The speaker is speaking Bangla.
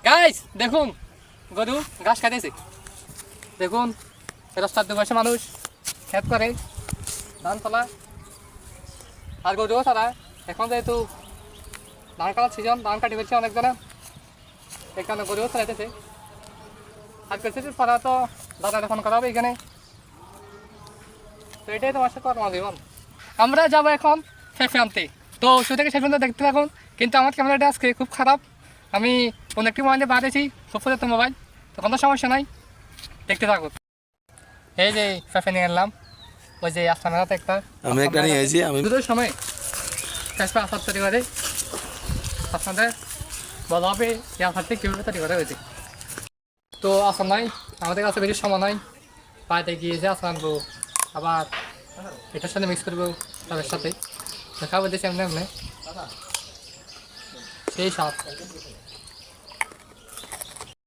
গাইস দেখুন গরু ঘাস খাইতেছে। দেখুন রাস্তার দুপাশে মানুষ ক্ষেত করে ধান তোলা আর গরুও ছাড়া। এখন যেহেতু ধান কাটার সিজন, ধান কাটি ফেলছে অনেকজনে, এই কারণে গরুও চালাইতেছে। আর কিছু ছাড়া তো দাদা ফোন করা হবে এখানে। তো এটাই তোমার সাথে কর্মজীবন। আমরা যাবো এখন শেষ প্রান্তে। তো শুরু থেকে শেষ পর্যন্ত দেখতে থাকুন। কিন্তু আমার ক্যামেরাটা আজকে খুব খারাপ, আমি অন্য একটি মোবাইলে বাড়িয়েছি, খুব তো মোবাইল, তো কোনো সমস্যা নাই, দেখতে থাকুন। এই যে ফেফে নিয়ে এলাম, ওই যে আসলামের হাতে একটা, আমি একটা নিয়ে এসেছি। আমি দুটোর সময় শেষ পা আসার তৈরি করে আপনাদের বলা হবে এই আসারটি কীভাবে তৈরি করা হয়েছে। তো আসার নাই, আমাদের কাছে বেশি সময় নাই, পায়েতে গিয়েছে আসার আনবো, আবার এটার সাথে মিক্স করবো তাদের সাথে, খাবো দিয়েছি এমনি এমনি সেই স্বাদ।